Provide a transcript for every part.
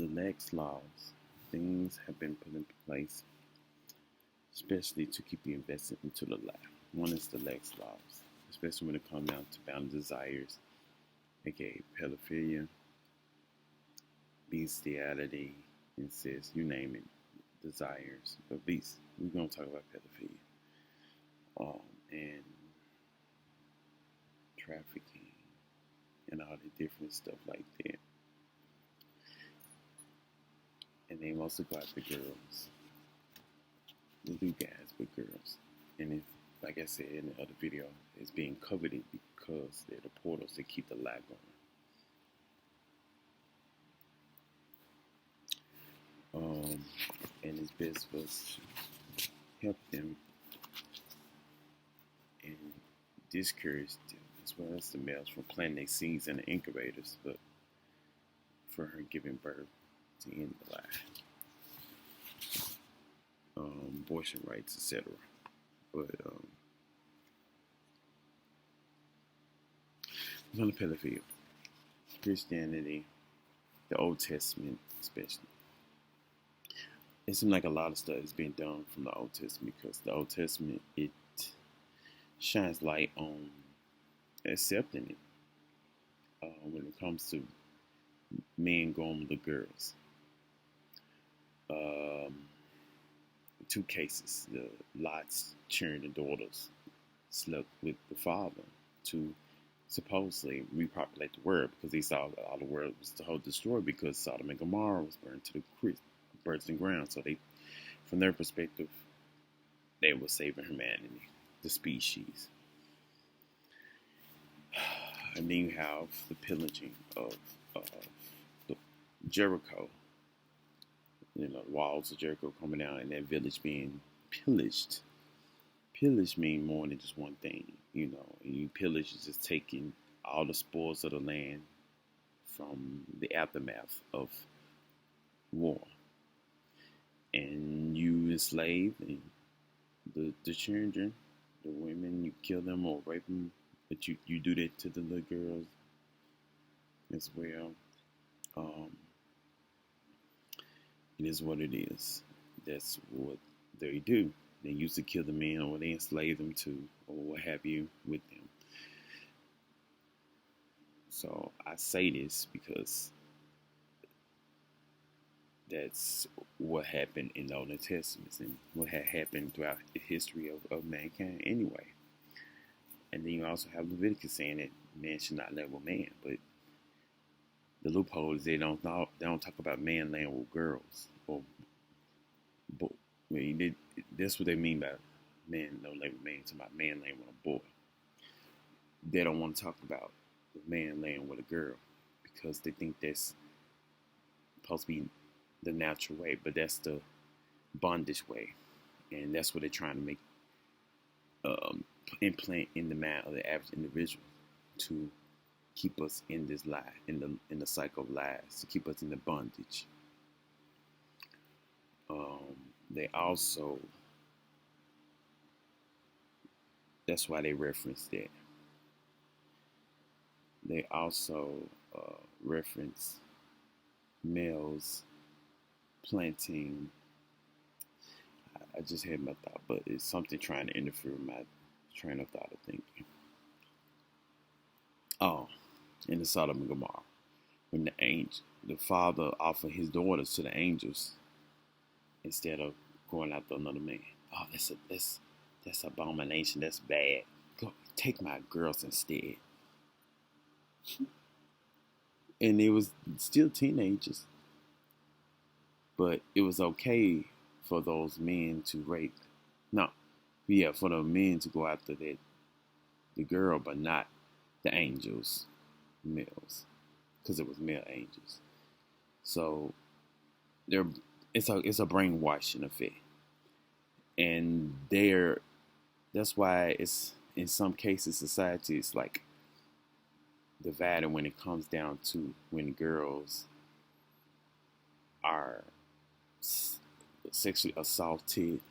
the Lax Laws. Things have been put in place, especially to keep you invested into the lie. One is the Lax Laws, especially when it comes down to bound desires, aka pedophilia, bestiality, incest, you name it, desires, but beast. We're gonna talk about pedophilia, and trafficking, and all the different stuff like that. And they mostly go after girls. They do guys, but girls. And it's, like I said in the other video, it's being coveted because they're the portals that keep the lie going. And it's best for us to help them and discourage them, as well as the males, from planting their seeds in the incubators, but for her giving birth to end the lie. Abortion rights, etc. But on the pedophilia, Christianity, the Old Testament especially, it seems like a lot of stuff is being done from the Old Testament, because the Old Testament, it shines light on accepting it when it comes to men going with the girls. Two cases: the Lot's children and daughters slept with the father to supposedly repopulate the world, because they saw that all the world was destroyed because Sodom and Gomorrah was burned to the birds and ground. So they, from their perspective, they were saving humanity, the species. And then you have the pillaging of Jericho. You know, the walls of Jericho coming down and that village being pillaged. Pillage mean more than just one thing, you know. And you pillage is just taking all the spoils of the land from the aftermath of war. And you enslave the children, the women, you kill them or rape them, but you do that to the little girls as well. It is what it is. That's what they do. They used to kill the men, or they enslave them too, or what have you with them. So I say this because that's what happened in the Old Testament, and what had happened throughout the history of mankind anyway. And then you also have Leviticus saying that man should not live with man, but the loophole is they don't talk about man laying with girls, or that's what they mean by man don't lay with man. Talking about man laying with a boy. They don't want to talk about the man laying with a girl because they think that's supposed to be the natural way, but that's the bondage way, and that's what they're trying to make implant in the mind of the average individual to keep us in this lie, in the cycle of lies, to keep us in the bondage. They also, that's why they reference that. They also reference males planting. I just had my thought, but it's something trying to interfere with my train of thought of thinking. In the Sodom and Gomorrah, when the father offered his daughters to the angels instead of going after another man. Oh, that's abomination. That's bad. Go take my girls instead. And it was still teenagers, but it was okay for those men to rape. No, yeah, for the men to go after the girl, but not the angels, males, because it was male angels. So it's a brainwashing effect, and that's why it's, in some cases, society is like divided when it comes down to when girls are sexually assaulted,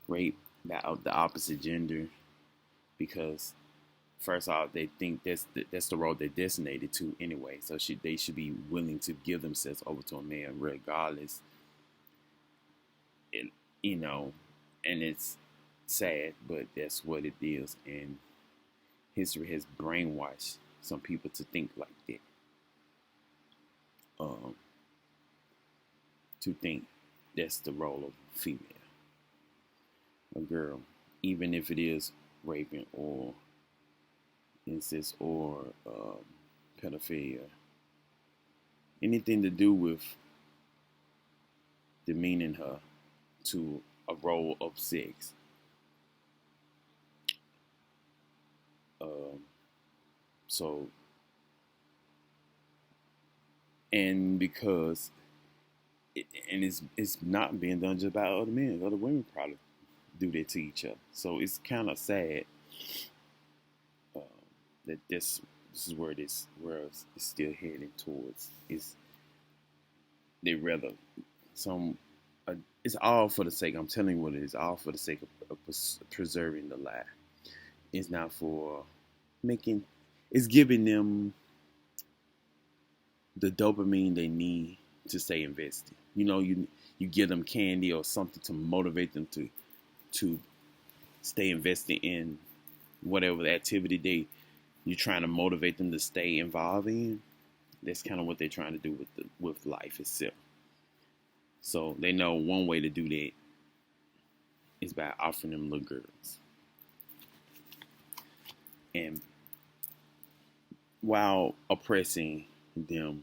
raped by the opposite gender, because first off, they think that's the role they're designated to anyway. So they should be willing to give themselves over to a man regardless. And you know, and it's sad, but that's what it is. And history has brainwashed some people to think like that. Um, to think that's the role of a female, a girl, even if it is raping or incest or pedophilia, anything to do with demeaning her to a role of sex. Um, so, and because and it's not being done just by other men. Other women probably do that to each other. So it's kind of sad uh, that this is where this world is still heading towards. Is they rather some. It's all for the sake. I'm telling you what it is. All for the sake of preserving the lie. It's not for making. It's giving them the dopamine they need to stay invested. You give them candy or something to motivate them to stay invested in whatever the activity you're trying to motivate them to stay involved in. That's kind of what they're trying to do with life itself. So they know one way to do that is by offering them little girls. And while oppressing them,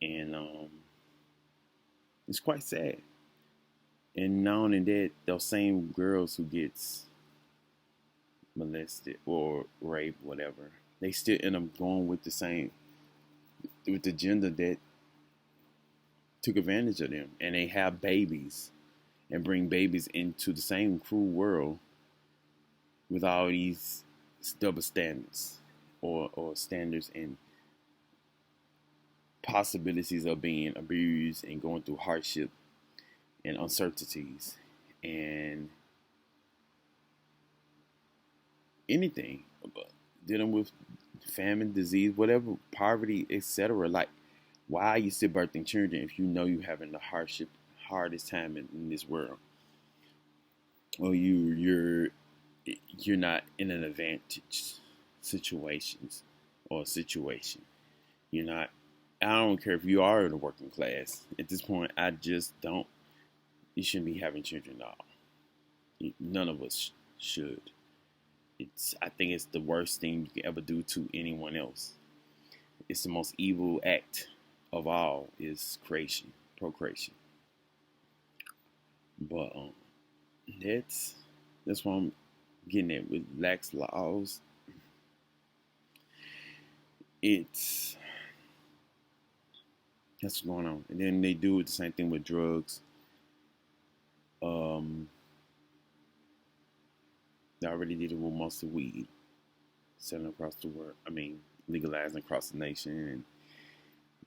and it's quite sad. And not only that, those same girls who gets molested or raped, whatever, they still end up going with the gender that took advantage of them, and they have babies and bring babies into the same cruel world with all these double standards or standards and possibilities of being abused and going through hardship and uncertainties and anything, dealing with famine, disease, whatever, poverty, etc. Like, why are you still birthing children if you know you're having the hardest time in this world? Well, you're not in an advantage situations or situation. You're not. I don't care if you are in the working class. At this point, I just don't. You shouldn't be having children at all. None of us should. I think it's the worst thing you can ever do to anyone else. It's the most evil act of all is procreation. But that's what I'm getting at with Lax Laws. That's what's going on. And then they do the same thing with drugs. They already did it with most of weed, selling across the world. I mean, legalizing across the nation, and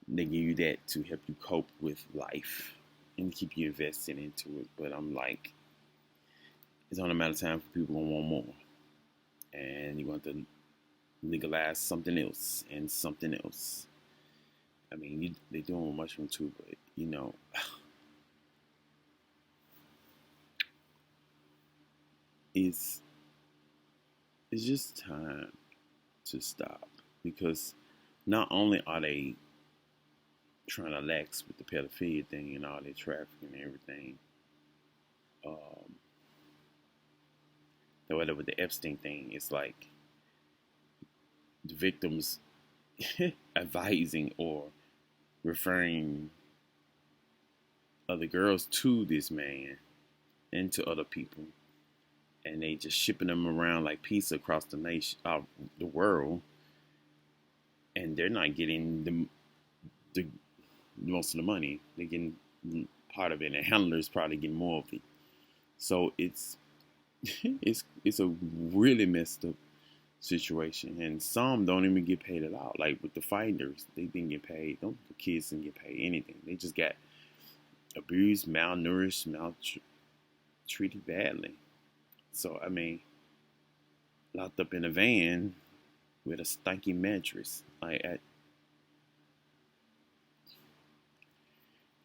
they give you that to help you cope with life and keep you invested into it. But I'm like, it's only a matter of time for people to want more, and you want to legalize something else and something else. I mean, they're doing with mushroom too, but it's just time to stop, because not only are they trying to lax with the pedophilia thing and all that trafficking and everything, whatever the Epstein thing, it's like the victims advising or referring other girls to this man and to other people, and they just shipping them around like pizza across the nation, the world, and they're not getting the most of the money. They're getting part of it, and handlers probably getting more of it. So it's a really messed up situation, and some don't even get paid at all. Like with the finders, they didn't get paid. The kids didn't get paid anything. They just got abused, malnourished, treated badly. So I mean, locked up in a van with a stinky mattress.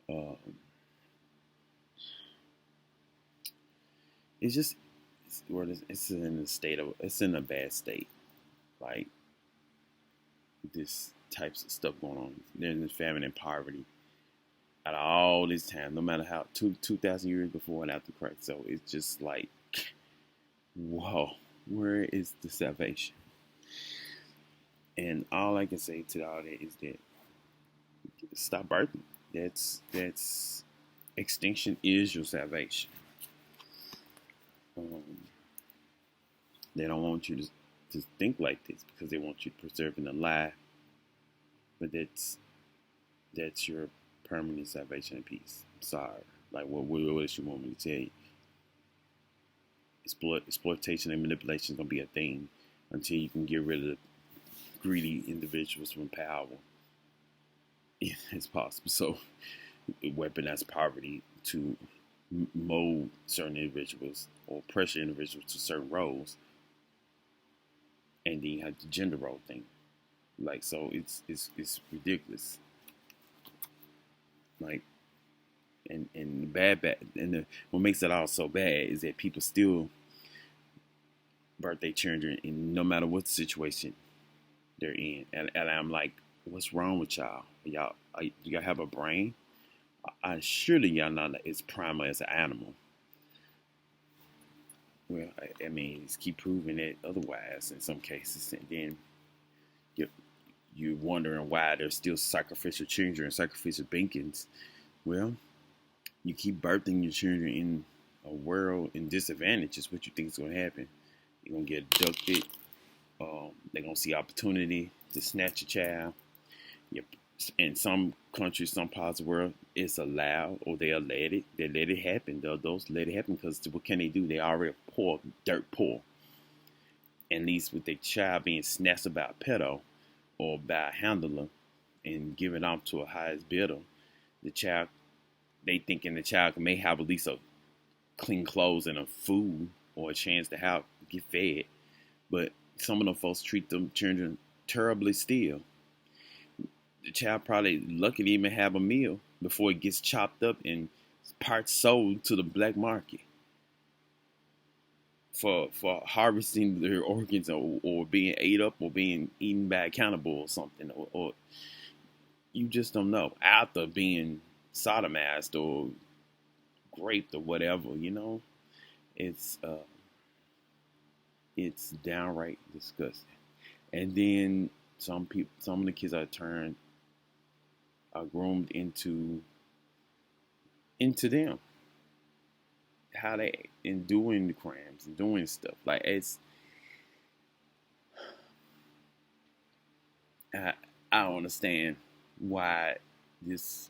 Um, it's just it's in a state of it's in a bad state. Like this types of stuff going on. There's famine and poverty out of all this time, no matter how 2,000 years before and after Christ. So it's just like, whoa, where is the salvation? And all I can say to all that is that stop birthing. That's extinction is your salvation. Um, they don't want you to think like this because they want you to preserve in a lie. But that's your permanent salvation and peace. Sorry. Like what else you want me to tell you? Exploitation and manipulation is gonna be a thing until you can get rid of the greedy individuals from power. It's possible. So weaponize poverty to mold certain individuals or pressure individuals to certain roles, and then you have the gender role thing. Like so, it's ridiculous. Like and the what makes it all so bad is that people still birth their children in no matter what situation they're in, and I'm like, what's wrong with y'all? Y'all have a brain? Surely y'all not as primal as an animal. Well, I mean, just keep proving it otherwise in some cases, and then you're wondering why there's still sacrificial children and sacrificial beacons. Well, you keep birthing your children in a world in disadvantages. What you think is going to happen? You're going to get abducted. They're going to see opportunity to snatch a child. In some countries, some parts of the world, it's allowed or they'll let it. They let it happen. Those let it happen because what can they do? They already poor, dirt poor. At least with their child being snatched by a pedo or by a handler and given off to a highest bidder, the child, they thinking the child may have at least a clean clothes and a food or a chance to get fed. But some of them folks treat them children terribly still. The child probably lucky to even have a meal before it gets chopped up and parts sold to the black market for harvesting their organs or being ate up or being eaten by a cannibal or something, or you just don't know, after being sodomized or raped or whatever, it's downright disgusting. And then some of the kids are groomed into them, how they in doing the crimes and doing stuff. Like I don't understand why is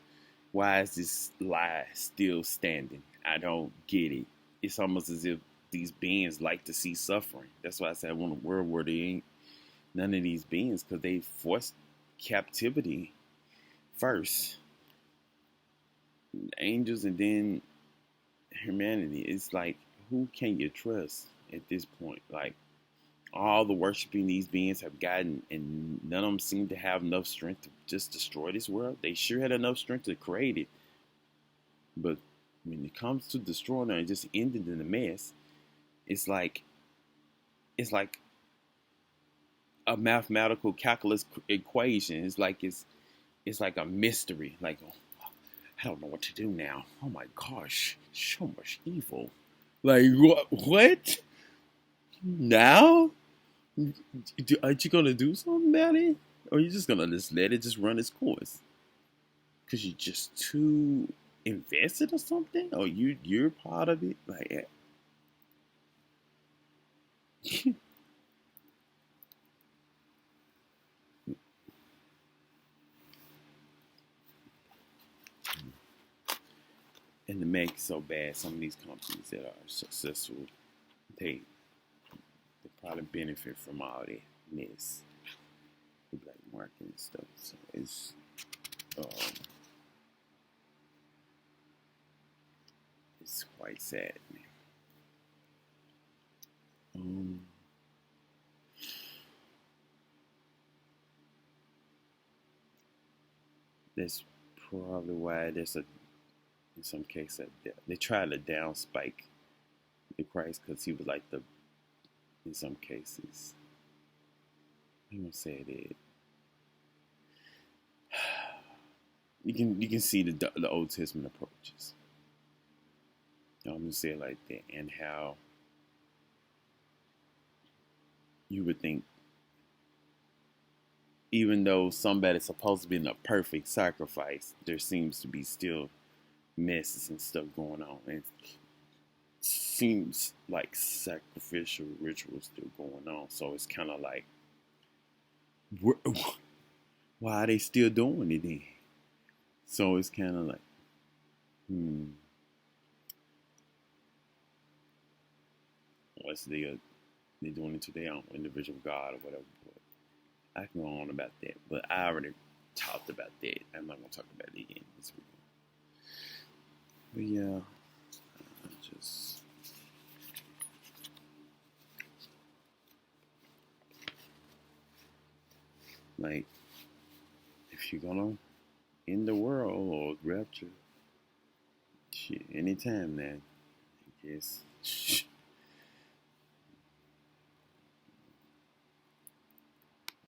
this lie still standing? I don't get it. It's almost as if these beings like to see suffering. That's why I said I want a world where there ain't none of these beings, because they forced captivity first, angels, and then humanity. It's like, who can you trust at this point? Like, all the worshiping these beings have gotten, and none of them seem to have enough strength to just destroy this world. They sure had enough strength to create it, but when it comes to destroying it and just ending in a mess, it's like a mathematical calculus equation. It's like a mystery. Like, oh, I don't know what to do now. Oh my gosh, so much evil. Like, what? Now? Aren't you gonna do something about it? Or are you just gonna just let it just run its course? Because you're just too invested or something? Or you're part of it? Like, and to make it so bad, some of these companies that are successful, they probably benefit from all that mess, like marketing and stuff. So um, it's quite sad, man. That's probably why there's a in some cases they try to down spike the Christ because he was like the in some cases. I'm gonna say it. You can see the Old Testament approaches. I'm gonna say it like that, and how you would think, even though somebody's supposed to be in a perfect sacrifice, there seems to be still messes and stuff going on. And it seems like sacrificial rituals still going on. So it's kind of like, why are they still doing it then? So it's kind of like, what's they're doing it to their own individual God or whatever. But I can go on about that, but I already talked about that. I'm not gonna talk about it again this weekend. But yeah, just like, if you're gonna end the world or rapture, shit, anytime now, I guess